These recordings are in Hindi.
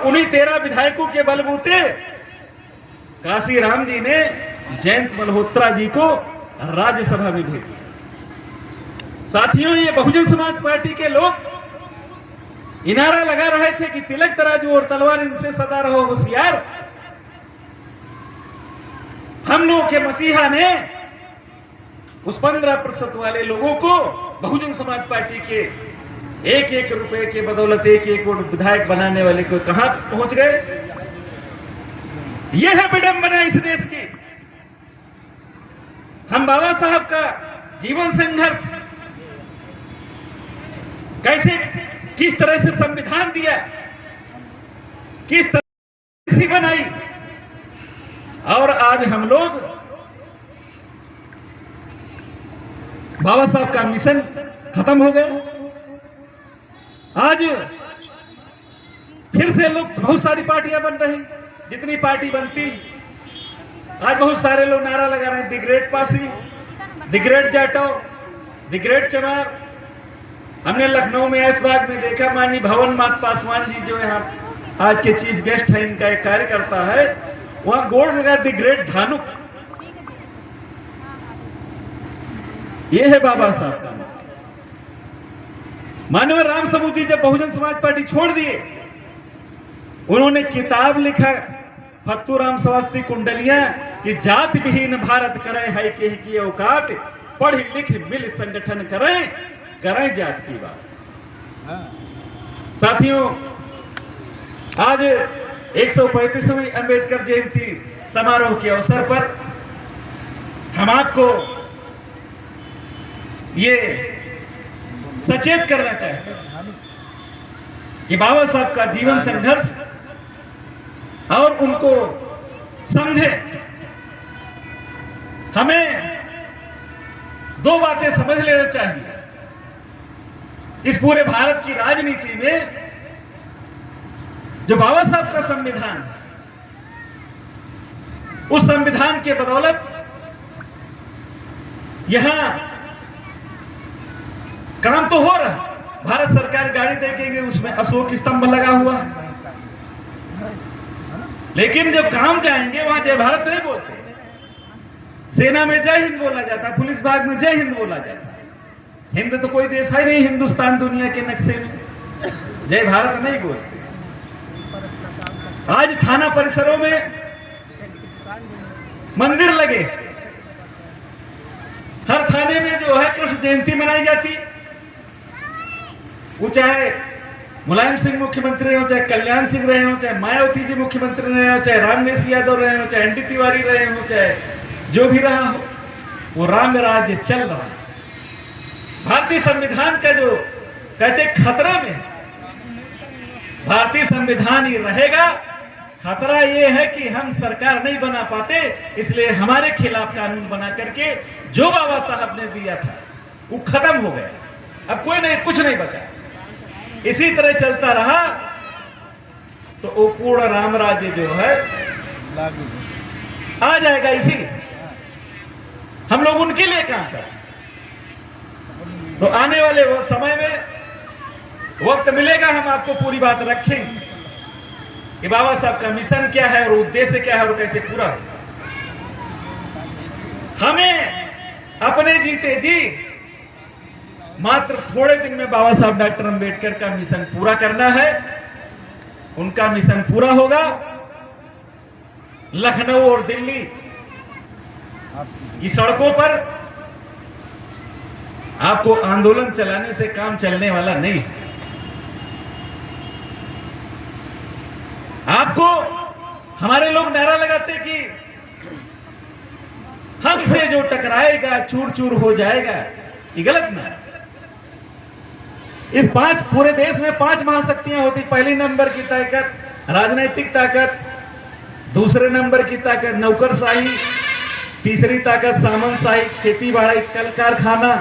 उन्हीं 13 विधायकों के बलबूते काशी राम जी ने जयंत मल्होत्रा जी को राज्यसभा में भेज दिया। साथियों, ये बहुजन समाज पार्टी के लोग इनारा लगा रहे थे कि तिलक तराजू और तलवार इनसे सदा रहो होशियार। हम लोगों के मसीहा ने उस 15% वाले लोगों को बहुजन समाज पार्टी के एक एक रुपए के बदौलत एक एक वोट विधायक बनाने वाले को कहां पहुंच गए। यह है विडंबना इस देश की। हम बाबा साहब का जीवन संघर्ष कैसे, किस तरह से संविधान दिया, किस तरह से बनाई, और आज हम लोग बाबा साहब का मिशन खत्म हो गया। आज फिर से लोग, बहुत सारी पार्टियां बन रही, जितनी पार्टी बनती आज बहुत सारे लोग नारा लगा रहे हैं, the great Pasi, the great Jatav, the great चमार। हमने लखनऊ में ऐशबाग में देखा, माननीय भवन मात पासवान जी जो यहाँ आज के चीफ गेस्ट है, इनका एक कार्यकर्ता है, वहां बोर्ड लगा द ग्रेट धानुक। ये है बाबा साहब का। मानव राम समूती जब बहुजन समाज पार्टी छोड़ दिए, उन्होंने किताब लिखा फत्तू राम स्वास्थ्य कुंडलियां कि जात विहीन भारत करे है की औकात, पढ़ लिख मिल संगठन करें, करें जात की बात। साथियों, आज 135वीं अंबेडकर जयंती समारोह के अवसर पर हम आपको ये सचेत करना चाहते हैं कि बाबा साहब का जीवन संघर्ष और उनको समझे। हमें दो बातें समझ लेना चाहिए इस पूरे भारत की राजनीति में। जो बाबा साहब का संविधान है, उस संविधान के बदौलत यहां काम तो हो रहा। भारत सरकार गाड़ी देखेंगे, उसमें अशोक स्तंभ लगा हुआ है, लेकिन जब काम जाएंगे वहां जय भारत नहीं बोलते। सेना में जय हिंद बोला जाता, पुलिस विभाग में जय हिंद बोला जाता। हिंद तो कोई देश है नहीं हिंदुस्तान दुनिया के नक्शे में, जय भारत नहीं बोलते। आज थाना परिसरों में मंदिर लगे, हर थाने में जो है कृष्ण जयंती मनाई जाती। वो चाहे मुलायम सिंह मुख्यमंत्री हो, चाहे कल्याण सिंह रहे हो, चाहे मायावती जी मुख्यमंत्री रहे हो, चाहे रामनेश यादव रहे हो, चाहे एनडी तिवारी रहे हो, चाहे जो भी रहा हो, वो राम राज्य चल रहा है। भारतीय संविधान का जो कहते खतरा में, भारतीय संविधान ही रहेगा। खतरा ये है कि हम सरकार नहीं बना पाते, इसलिए हमारे खिलाफ कानून बना करके जो बाबा साहब ने दिया था वो खत्म हो गया। अब कोई नहीं, कुछ नहीं बचा। इसी तरह चलता रहा तो वो पूर्ण राम राज्य जो है आ जाएगा। इसीलिए हम लोग उनके लिए काम करें। तो आने वाले वो समय में वक्त मिलेगा, हम आपको पूरी बात रखेंगे कि बाबा साहब का मिशन क्या है और उद्देश्य क्या है और कैसे पूरा हो। हमें अपने जीते जी मात्र थोड़े दिन में बाबा साहब डॉक्टर अंबेडकर का मिशन पूरा करना है। उनका मिशन पूरा होगा। लखनऊ और दिल्ली की सड़कों पर आपको आंदोलन चलाने से काम चलने वाला नहीं है। आपको हमारे लोग नारा लगाते कि हमसे जो टकराएगा चूर चूर हो जाएगा, ये गलत ना। इस पूरे देश में 5 महाशक्तियां होती। पहली नंबर की ताकत राजनीतिक ताकत, दूसरे नंबर की ताकत नौकरशाही, तीसरी ताकत सामंतशाही, खेती बाड़ी, कल कारखाना,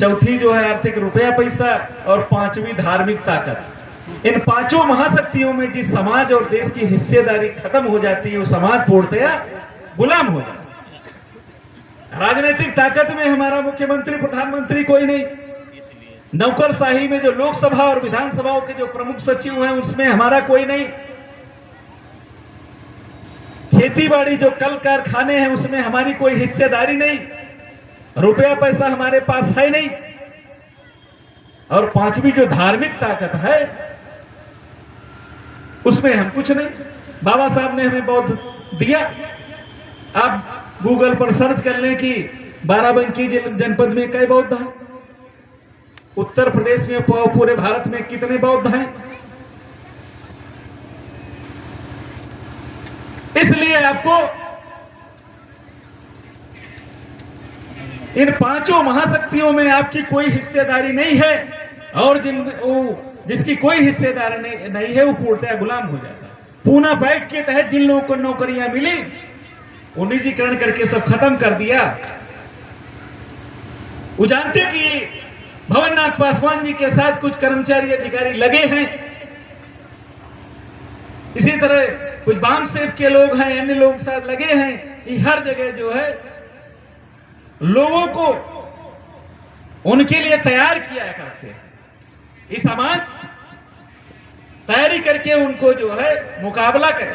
चौथी जो है आर्थिक रुपया पैसा, और 5वीं धार्मिक ताकत। इन 5 महाशक्तियों में जिस समाज और देश की हिस्सेदारी खत्म हो जाती है, वो समाज पूर्णतया गुलाम हो जाता है। राजनीतिक ताकत में हमारा मुख्यमंत्री प्रधानमंत्री कोई नहीं, नौकरशाही में जो लोकसभा और विधानसभाओं के जो प्रमुख सचिव हैं उसमें हमारा कोई नहीं, खेती बाड़ी जो कल कारखाने हैं उसमें हमारी कोई हिस्सेदारी नहीं, रुपया पैसा हमारे पास है नहीं, और पांचवी जो धार्मिक ताकत है उसमें हम कुछ नहीं। बाबा साहब ने हमें बौद्ध दिया। आप गूगल पर सर्च कर लें कि बाराबंकी जनपद में कई बौद्ध हैं, उत्तर प्रदेश में, पूरे भारत में कितने बौद्ध हैं। इसलिए आपको इन पांचों महाशक्तियों में आपकी कोई हिस्सेदारी नहीं है, और जिसकी कोई हिस्सेदारी नहीं है वो पूर्णतः गुलाम हो जाता है। पूना पैक्ट के तहत जिन लोगों को नौकरियां मिली वो निजीकरण करके सब खत्म कर दिया। वो जानते कि भवननाथ पासवान जी के साथ कुछ कर्मचारी अधिकारी लगे हैं, इसी तरह कुछ बाम सेफ के लोग हैं, अन्य लोग साथ लगे हैं। ये हर जगह जो है लोगों को उनके लिए तैयार किया करते हैं। ये समाज तैयारी करके उनको जो है मुकाबला करे।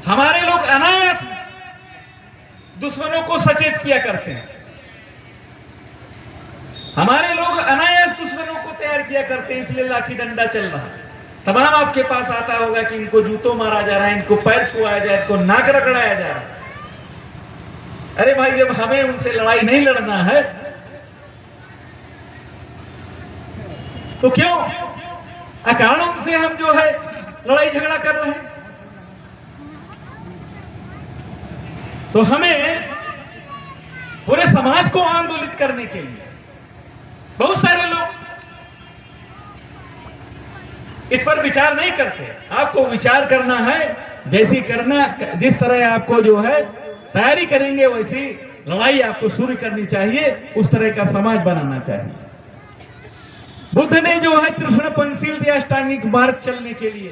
हमारे लोग अनायास दुश्मनों को सचेत किया करते हैं, हमारे लोग अनायास दुश्मनों को तैयार किया करते हैं, इसलिए लाठी डंडा चल रहा है। तमाम आपके पास आता होगा कि इनको जूतों मारा जा रहा है, इनको पैर छुआया जाए, इनको नाक रगड़ाया जा रहा है। अरे भाई, जब हमें उनसे लड़ाई नहीं लड़ना है तो क्यों अकारण उनसे हम जो है लड़ाई झगड़ा कर रहे हैं? तो हमें पूरे समाज को आंदोलित करने के लिए बहुत सारे लोग इस पर विचार नहीं करते। आपको विचार करना है, जैसी करना, जिस तरह आपको जो है तैयारी करेंगे वैसी लड़ाई आपको शुरू करनी चाहिए, उस तरह का समाज बनाना चाहिए। बुद्ध ने जो है कृष्ण पंचशील दिया अष्टांगिक मार्ग चलने के लिए।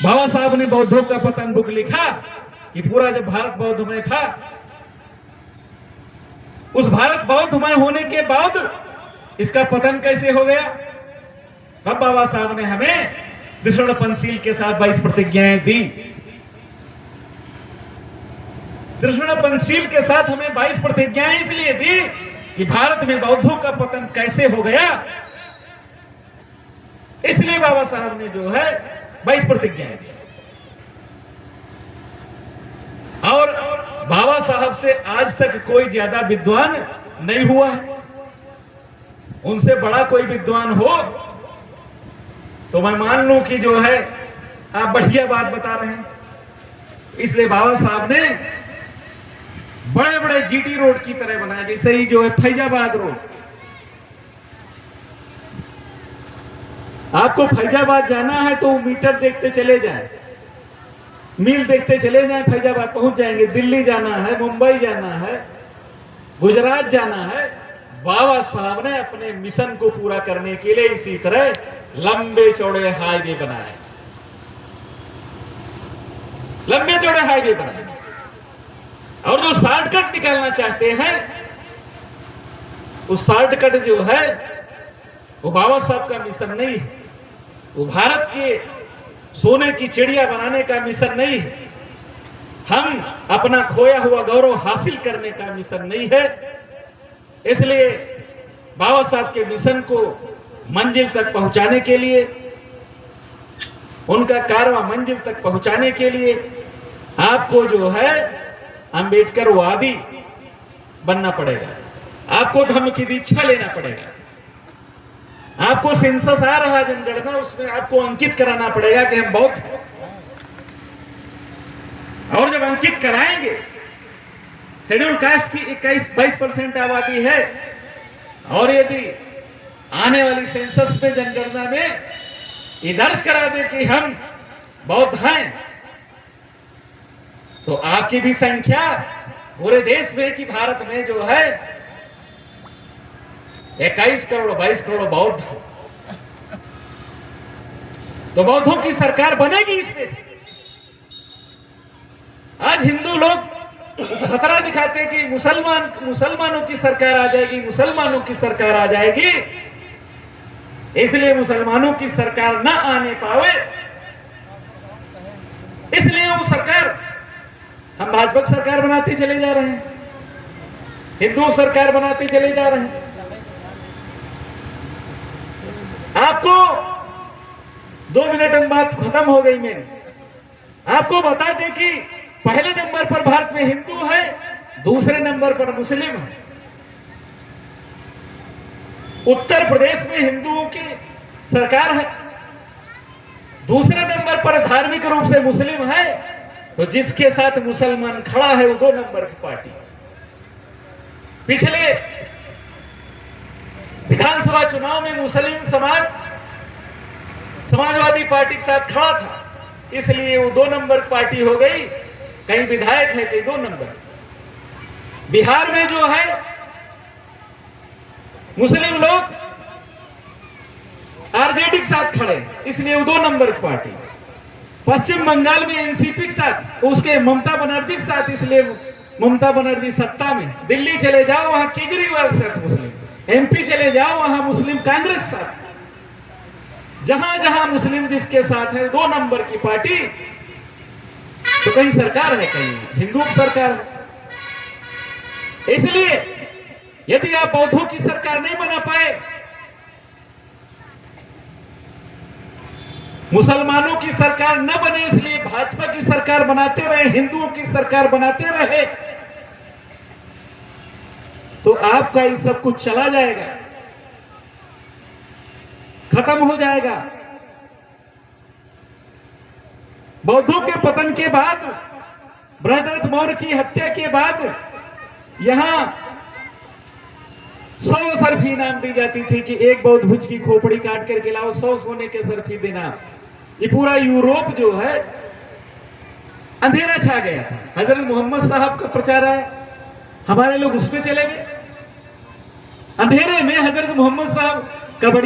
बाबा साहब ने बौद्धों का पतन बुक लिखा कि पूरा जब भारत बौद्धमय था, उस भारत बौद्धमय होने के बाद इसका पतन कैसे हो गया, तब बाबा साहब ने हमें कृष्ण पंचशील के साथ 22 प्रतिज्ञाएं दी। कृष्ण पंचशील के साथ हमें 22 प्रतिज्ञाएं इसलिए दी कि भारत में बौद्धों का पतन कैसे हो गया, इसलिए बाबा साहब ने जो है 22 प्रतिज्ञाएं दी। और बाबा साहब से आज तक कोई ज्यादा विद्वान नहीं हुआ है। उनसे बड़ा कोई विद्वान हो तो मैं मान लूं कि जो है आप बढ़िया बात बता रहे हैं। इसलिए बाबा साहब ने बड़े बड़े जीटी रोड की तरह बनाया, जैसे ही जो है फैजाबाद रोड। आपको फैजाबाद जाना है तो मीटर देखते चले जाएं, मील देखते चले जाएं, फैजाबाद पहुंच जाएंगे। दिल्ली जाना है, मुंबई जाना है, गुजरात जाना है। बाबा साहब ने अपने मिशन को पूरा करने के लिए इसी तरह लंबे चौड़े हाईवे बनाए, लंबे चौड़े हाईवे बनाए। और जो शॉर्टकट निकालना चाहते हैं, उस शॉर्टकट जो है वो बाबा साहब का मिशन नहीं है, वो भारत के सोने की चिड़िया बनाने का मिशन नहीं है, हम अपना खोया हुआ गौरव हासिल करने का मिशन नहीं है। इसलिए बाबा साहब के मिशन को मंजिल तक पहुंचाने के लिए, उनका कारवां मंजिल तक पहुंचाने के लिए आपको जो है अंबेडकरवादी बनना पड़ेगा, आपको धर्म की दीक्षा लेना पड़ेगा, आपको सेंसस आ रहा है जनगणना, उसमें आपको अंकित कराना पड़ेगा कि हम बौद्ध हैं। और जब अंकित कराएंगे, शेड्यूल कास्ट की 21-22% आबादी है, और यदि आने वाली सेंसस पे जनगणना में ये दर्ज करा दे कि हम बौद्ध हैं, तो आपकी भी संख्या पूरे देश में कि भारत में जो है 21 करोड़ 22 करोड़ बौद्ध है, तो बौद्धों की सरकार बनेगी इस देश में। आज हिंदू लोग खतरा दिखाते हैं कि मुसलमानों की सरकार आ जाएगी, मुसलमानों की सरकार आ जाएगी, इसलिए मुसलमानों की सरकार ना आने पावे, इसलिए वो सरकार हम भाजपा की सरकार बनाते चले जा रहे हैं, हिंदू सरकार बनाते चले जा रहे हैं। आपको 2 मिनट में बात खत्म हो गई मेरी। आपको बता दें कि पहले नंबर पर भारत में हिंदू है, दूसरे नंबर पर मुस्लिम है। उत्तर प्रदेश में हिंदुओं की सरकार है, दूसरे नंबर पर धार्मिक रूप से मुस्लिम है, तो जिसके साथ मुसलमान खड़ा है वो 2 नंबर की पार्टी। पिछले विधानसभा चुनाव में मुस्लिम समाजवादी पार्टी के साथ खड़ा था, इसलिए वो 2 नंबर पार्टी हो गई। कहीं विधायक है, कहीं 2 नंबर। बिहार में जो है मुस्लिम लोग आरजेडी के साथ खड़े, इसलिए वो 2 नंबर की पार्टी। पश्चिम बंगाल में एनसीपी के साथ, उसके ममता बनर्जी के साथ, इसलिए ममता बनर्जी सत्ता में। दिल्ली चले जाओ वहां केजरीवाल के साथ मुस्लिम, एमपी चले जाओ वहां मुस्लिम कांग्रेस के साथ। जहां जहां मुस्लिम जिसके साथ है 2 नंबर की पार्टी। तो कहीं सरकार है, कहीं हिंदू की सरकार है। इसलिए यदि आप बौद्धों की सरकार नहीं बना पाए, मुसलमानों की सरकार न बने, इसलिए भाजपा की सरकार बनाते रहे, हिंदुओं की सरकार बनाते रहे, तो आपका ये सब कुछ चला जाएगा, खत्म हो जाएगा। बौद्धों के पतन के बाद, बृहद्रथ मौर्य की हत्या के बाद यहां 100 सर्फी इनाम दी जाती थी कि एक बौद्ध भुज की खोपड़ी काट करके लाओ, 100 सोने के सर्फी देना। ये पूरा यूरोप जो है अंधेरा छा गया था। हजरत मोहम्मद साहब का प्रचार है, हमारे लोग उस पे चले गए। अंधेरे में हजरत मोहम्मद साहब का बड़ी